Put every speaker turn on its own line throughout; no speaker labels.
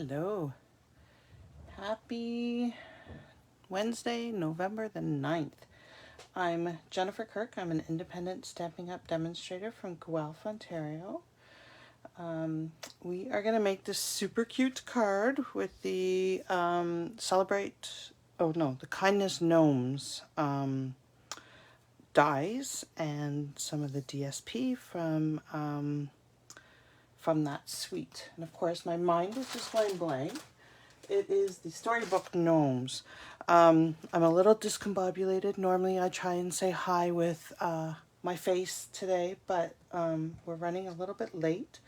Hello. Happy Wednesday, November the 9th. I'm Jennifer Kirk. I'm an independent Stampin' Up! Demonstrator from Guelph, Ontario. We are going to make this super cute card with the the Kindest Gnomes dies and some of the DSP from that suite. And of course, my mind is just going blank. It is the Storybook Gnomes. I'm a little discombobulated. Normally I try and say hi with my face today, but we're running a little bit late.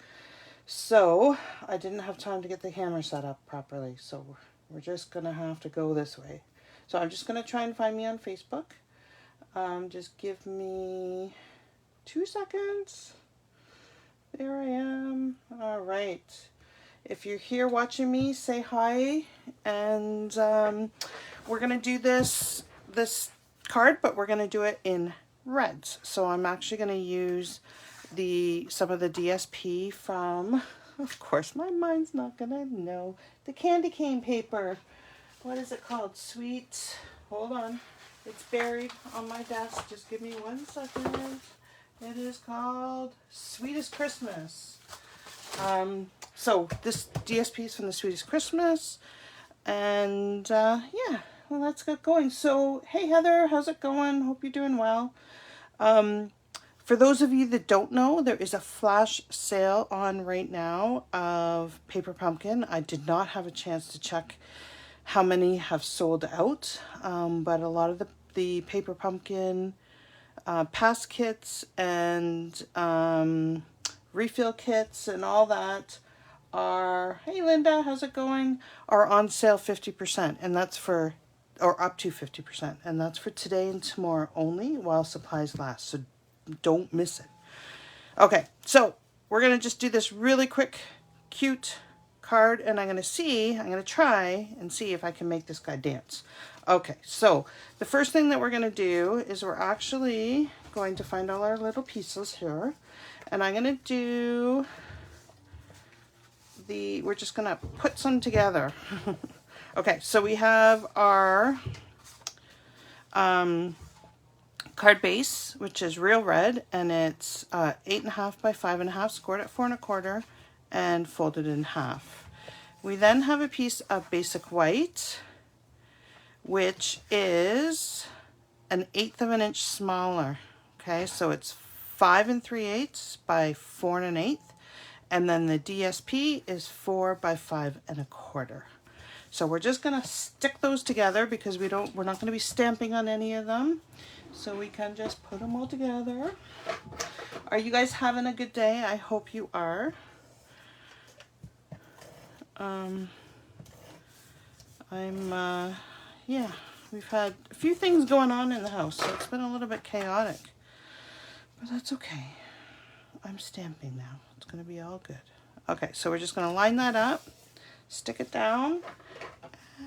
So I didn't have time to get the camera set up properly. So we're just going to have to go this way. So I'm just going to try and find me on Facebook. Just give me 2 seconds. There I am. All right. If you're here watching me, say hi. And we're going to do this card, but we're going to do it in reds. So I'm actually going to use some of the DSP from, of course, my mind's not going to know, the candy cane paper. What is it called? Sweet. Hold on. It's buried on my desk. Just give me 1 second. It is called Sweetest Christmas. So this DSP is from the Sweetest Christmas, and yeah, well, let's get going. So, hey Heather, how's it going? Hope you're doing well. For those of you that don't know, there is a flash sale on right now of Paper Pumpkin. I did not have a chance to check how many have sold out, but a lot of the Paper Pumpkin pass kits and refill kits and all that are, hey Linda, how's it going, are on sale 50%, and that's for, or up to 50%, and that's for today and tomorrow only while supplies last, so don't miss it. Okay, so we're going to just do this really quick, cute card, and I'm going to try and see if I can make this guy dance. Okay, so the first thing that we're going to do is we're actually going to find all our little pieces here, and I'm going to do we're just going to put some together. Okay, so we have our card base, which is real red, and it's 8.5 by 5.5, scored at 4 1/4, and folded in half. We then have a piece of basic white, which is 1/8 of an inch smaller. Okay, so it's 5 3/8 by 4 1/8, and then the DSP is 4 by 5 1/4. So we're just gonna stick those together because we're not going to be stamping on any of them. So we can just put them all together. Are you guys having a good day? I hope you are. Yeah, we've had a few things going on in the house, so it's been a little bit chaotic. But that's okay. I'm stamping now. It's going to be all good. Okay, so we're just going to line that up, stick it down,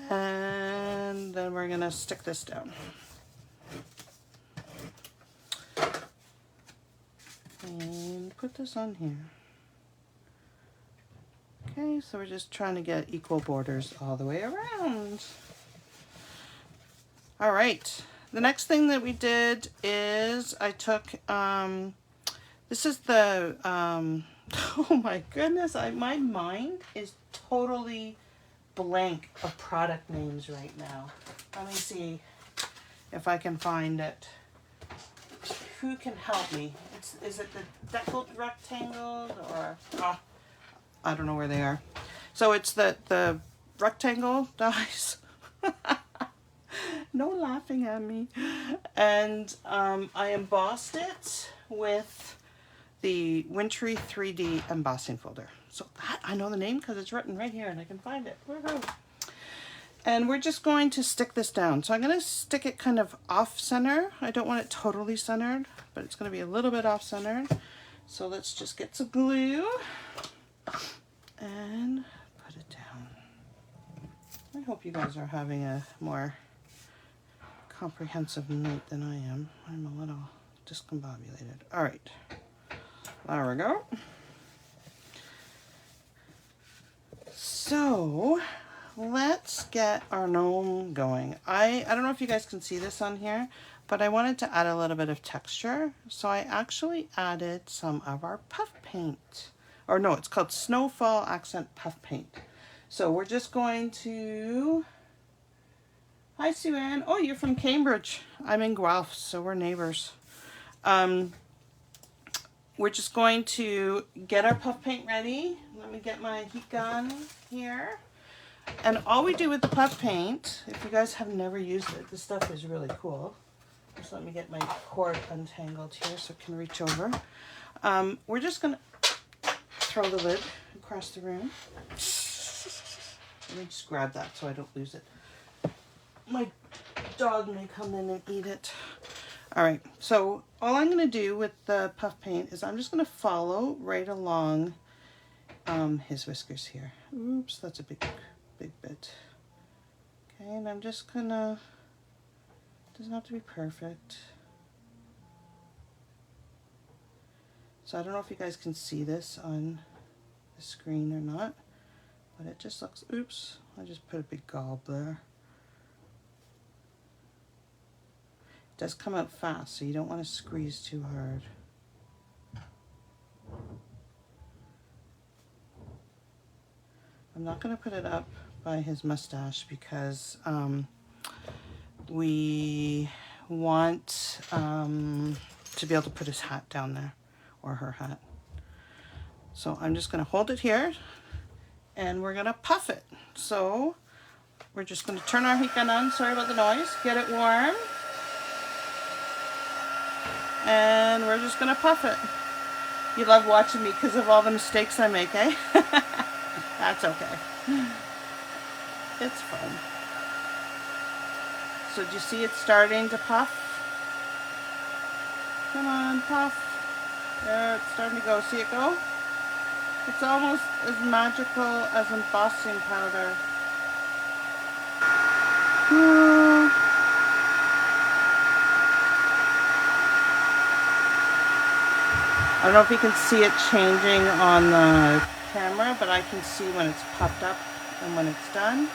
and then we're going to stick this down. And put this on here. Okay, so we're just trying to get equal borders all the way around. All right, the next thing that we did is I took, this is the, oh my goodness, my mind is totally blank of product names right now. Let me see if I can find it. Who can help me? Is it the Deckled rectangles or, I don't know where they are. So it's the rectangle dies. No laughing at me. And I embossed it with the Wintry 3D embossing folder. So that, I know the name because it's written right here and I can find it. Woohoo! And we're just going to stick this down. So I'm going to stick it kind of off center. I don't want it totally centered, but it's going to be a little bit off centered. So let's just get some glue and put it down. I hope you guys are having a more comprehensive night than I am. I'm a little discombobulated. All right, there we go. So let's get our gnome going. I don't know if you guys can see this on here, but I wanted to add a little bit of texture. So I actually added some of our puff paint. Or no, it's called Snowfall Accent Puff Paint. So we're just going to... Hi, Sue Ann. Oh, you're from Cambridge. I'm in Guelph, so we're neighbors. We're just going to get our puff paint ready. Let me get my heat gun here. And all we do with the puff paint, if you guys have never used it, this stuff is really cool. Just let me get my cord untangled here so it can reach over. We're just going to throw the lid across the room. Let me just grab that so I don't lose it. My dog may come in and eat it. All right, so all I'm going to do with the puff paint is I'm just going to follow right along his whiskers here. Oops, that's a big bit. Okay, and I'm just going to, doesn't have to be perfect. So I don't know if you guys can see this on the screen or not, but it just looks, oops, I just put a big gob there. It does come out fast, so you don't want to squeeze too hard. I'm not going to put it up by his mustache because we want to be able to put his hat down there, or her hat. So I'm just going to hold it here and we're going to puff it. So we're just going to turn our heat gun on, sorry about the noise, get it warm. And we're just going to puff it. You love watching me because of all the mistakes I make, eh? That's okay. It's fun. So do you see it starting to puff? Come on, puff. There, it's starting to go. See it go? It's almost as magical as embossing powder. I don't know if you can see it changing on the camera, but I can see when it's puffed up and when it's done.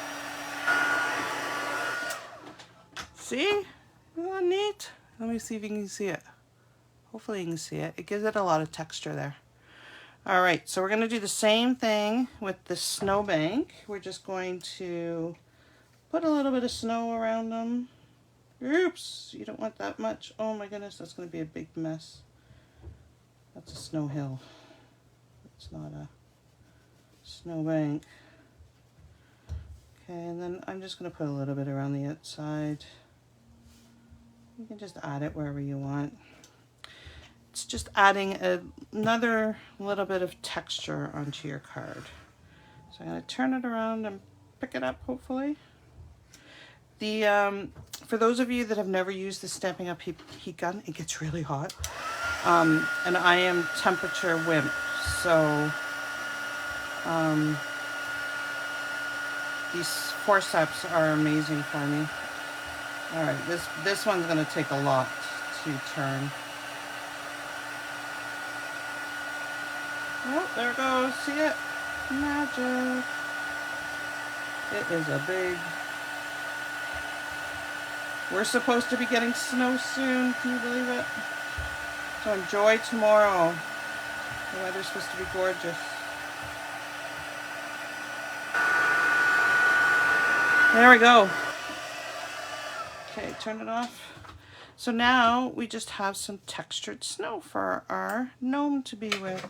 See? Isn't that neat? Let me see if you can see it. Hopefully you can see it. It gives it a lot of texture there. All right, so we're going to do the same thing with the snowbank. We're just going to put a little bit of snow around them. Oops, you don't want that much. Oh my goodness, that's going to be a big mess. That's a snow hill. It's not a snowbank. Okay, and then I'm just going to put a little bit around the outside. You can just add it wherever you want. It's just adding another little bit of texture onto your card. So I'm going to turn it around and pick it up, hopefully. For those of you that have never used the Stampin' Up! Heat gun, it gets really hot. And I am temperature wimp, so these forceps are amazing for me. All right, this one's going to take a lot to turn. Oh, there it goes. See it? Magic. It is a big... We're supposed to be getting snow soon. Can you believe it? So enjoy tomorrow. The weather's supposed to be gorgeous. There we go. Okay, turn it off. So now we just have some textured snow for our gnome to be with.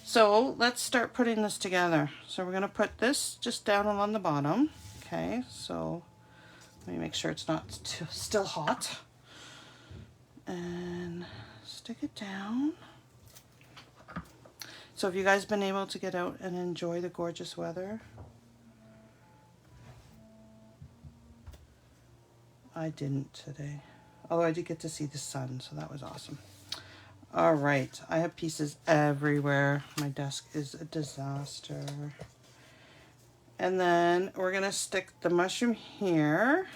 So let's start putting this together. So we're going to put this just down along the bottom. Okay, so let me make sure it's not still hot. And stick it down. So have you guys been able to get out and enjoy the gorgeous weather? I didn't today. Although I did get to see the sun, so that was awesome. All right, I have pieces everywhere. My desk is a disaster. And then we're gonna stick the mushroom here.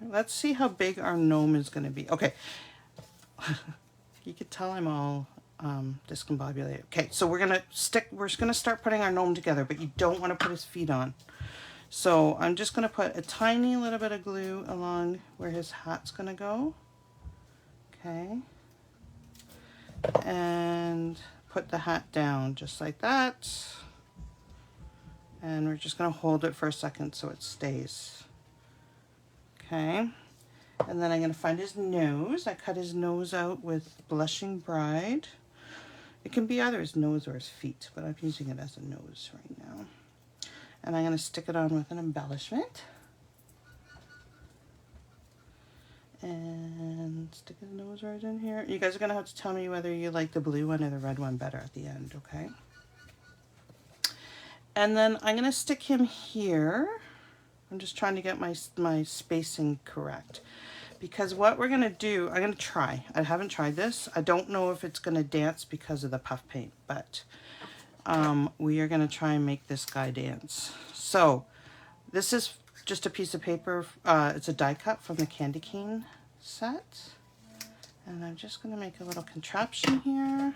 Let's see how big our gnome is gonna be. Okay, you can tell I'm all discombobulate. Okay, so we're gonna start putting our gnome together, but you don't want to put his feet on. So I'm just gonna put a tiny little bit of glue along where his hat's gonna go. Okay. And put the hat down just like that. And we're just gonna hold it for a second so it stays. Okay. And then I'm gonna find his nose. I cut his nose out with Blushing Bride. It can be either his nose or his feet, but I'm using it as a nose right now. And I'm gonna stick it on with an embellishment. And stick his nose right in here. You guys are gonna have to tell me whether you like the blue one or the red one better at the end, okay? And then I'm gonna stick him here. I'm just trying to get my spacing correct. Because what we're gonna do, I'm gonna try. I haven't tried this. I don't know if it's gonna dance because of the puff paint, but we are gonna try and make this guy dance. So this is just a piece of paper. It's a die cut from the candy cane set. And I'm just gonna make a little contraption here.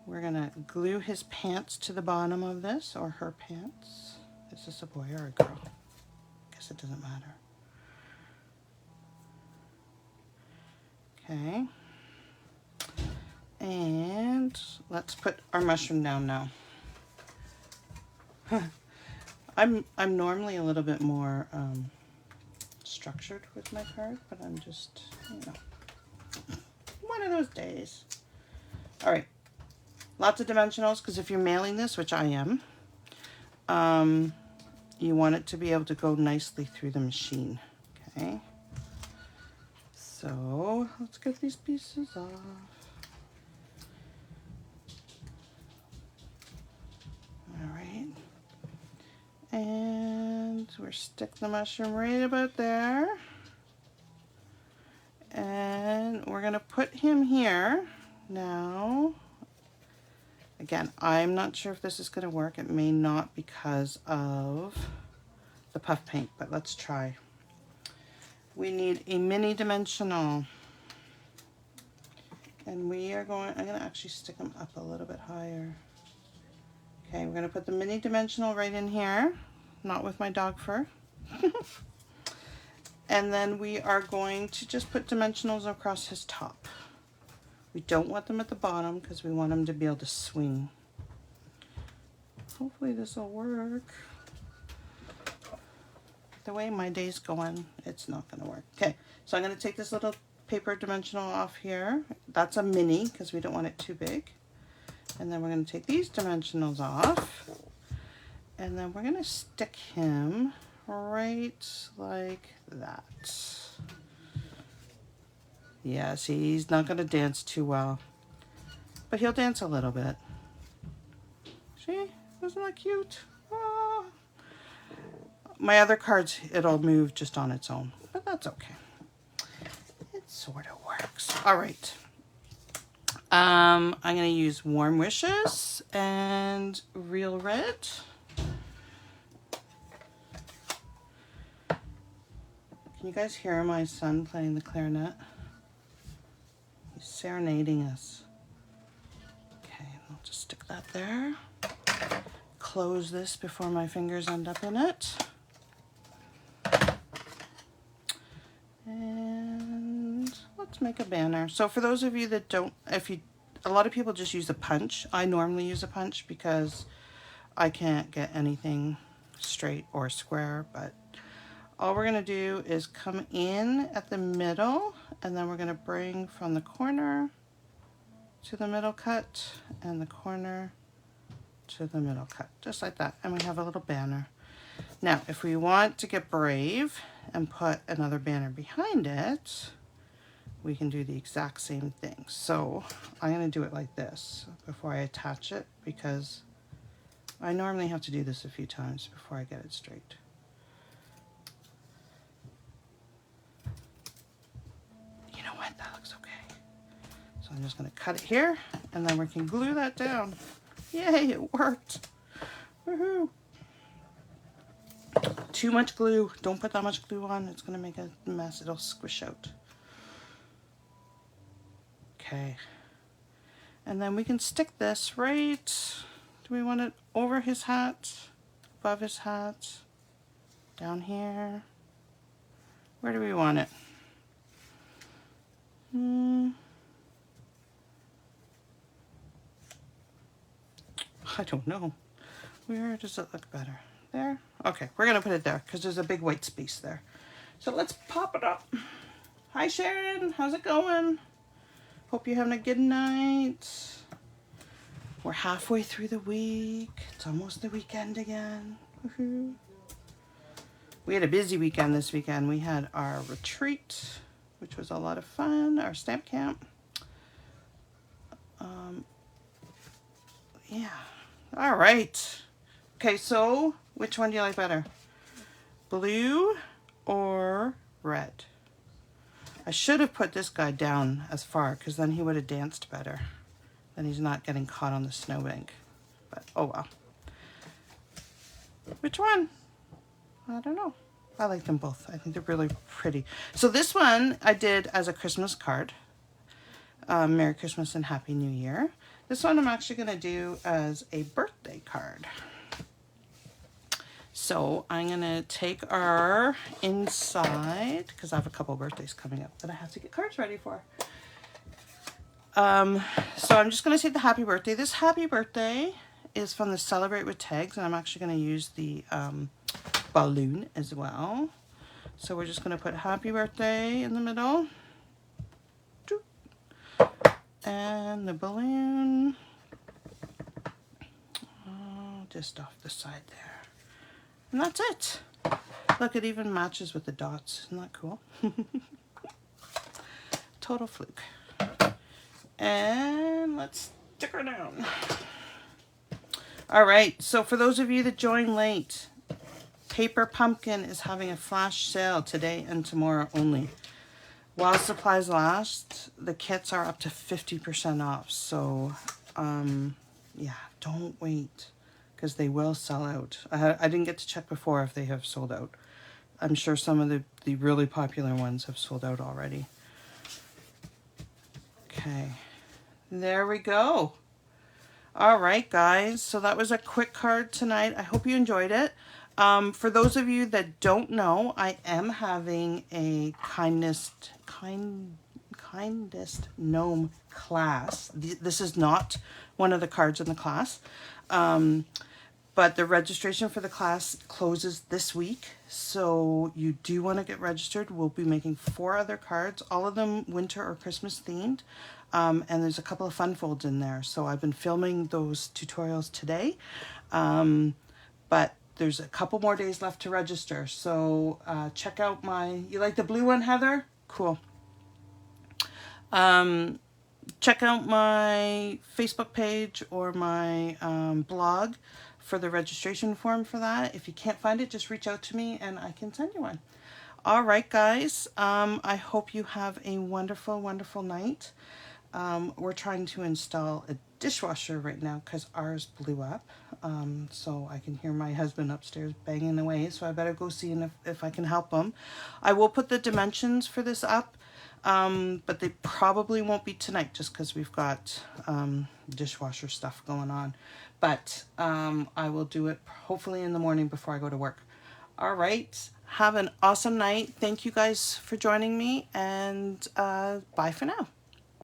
We're gonna glue his pants to the bottom of this, or her pants. Is this a boy or a girl? I guess it doesn't matter. Okay. And let's put our mushroom down now. I'm normally a little bit more structured with my card, but I'm just, you know, one of those days. All right, lots of dimensionals, because if you're mailing this, which I am, you want it to be able to go nicely through the machine. Okay. So let's get these pieces off. All right. And we'll stick the mushroom right about there. And we're gonna put him here. Now, again, I'm not sure if this is gonna work. It may not because of the puff paint, but let's try. We need a mini dimensional. And I'm gonna actually stick them up a little bit higher. Okay, we're gonna put the mini dimensional right in here, not with my dog fur. And then we are going to just put dimensionals across his top. We don't want them at the bottom because we want him to be able to swing. Hopefully this will work. The way my day's going, it's not gonna work. Okay, so I'm gonna take this little paper dimensional off here. That's a mini because we don't want it too big. And then we're going to take these dimensionals off, and then we're going to stick him right like that. Yeah, see, he's not going to dance too well, but he'll dance a little bit. See, isn't that cute? Oh. My other cards, it'll move just on its own, but that's okay. It sort of works. All right. I'm going to use Warm Wishes and Real Red. Can you guys hear my son playing the clarinet? He's serenading us. Okay, I'll just stick that there. Close this before my fingers end up in it. And let's make a banner. So for those of you that don't, a lot of people just use a punch. I normally use a punch because I can't get anything straight or square, but all we're gonna do is come in at the middle, and then we're gonna bring from the corner to the middle cut and the corner to the middle cut, just like that. And we have a little banner. Now, if we want to get brave and put another banner behind it, we can do the exact same thing. So I'm going to do it like this before I attach it, because I normally have to do this a few times before I get it straight. You know what? That looks okay. So I'm just going to cut it here, and then we can glue that down. Yay, it worked. Woohoo! Too much glue. Don't put that much glue on. It's going to make a mess. It'll squish out. Okay. And then we can stick this right, do we want it over his hat, above his hat, down here? Where do we want it? I don't know. Where does it look better? There? Okay, we're gonna put it there because there's a big white space there. So let's pop it up. Hi Sharon, how's it going? Hope you're having a good night. We're halfway through the week. It's almost the weekend again. Woohoo. We had a busy weekend this weekend. We had our retreat, which was a lot of fun, our stamp camp. Yeah, all right. Okay, so which one do you like better? Blue or red? I should have put this guy down as far because then he would have danced better. Then he's not getting caught on the snowbank. But oh well. Which one? I don't know. I like them both. I think they're really pretty. So this one I did as a Christmas card. Merry Christmas and Happy New Year. This one I'm actually going to do as a birthday card. So I'm going to take our inside, because I have a couple of birthdays coming up that I have to get cards ready for. So I'm just going to say the happy birthday. This happy birthday is from the Celebrate with Tags, and I'm actually going to use the balloon as well. So we're just going to put happy birthday in the middle. And the balloon just off the side there. And that's it. Look, it even matches with the dots. Isn't that cool? Total fluke. And let's stick her down. All right, so for those of you that joined late, Paper Pumpkin is having a flash sale today and tomorrow only. While supplies last, the kits are up to 50% off. So, yeah, don't wait because they will sell out. I didn't get to check before if they have sold out. I'm sure some of the really popular ones have sold out already. Okay, there we go. All right, guys. So that was a quick card tonight. I hope you enjoyed it. For those of you that don't know, I am having a Kindest Gnome class. This is not one of the cards in the class, but the registration for the class closes this week, so you do want to get registered. We'll be making 4 other cards, all of them winter or Christmas themed, and there's a couple of fun folds in there. So I've been filming those tutorials today, but there's a couple more days left to register. So check out you like the blue one, Heather? Cool. Check out my Facebook page or my blog for the registration form for that. If you can't find it, just reach out to me and I can send you one. All right, guys. I hope you have a wonderful, wonderful night. We're trying to install a dishwasher right now because ours blew up. So I can hear my husband upstairs banging away. So I better go see if I can help him. I will put the dimensions for this up. But they probably won't be tonight just because we've got dishwasher stuff going on. But I will do it hopefully in the morning before I go to work. All right. Have an awesome night. Thank you guys for joining me, and bye for now.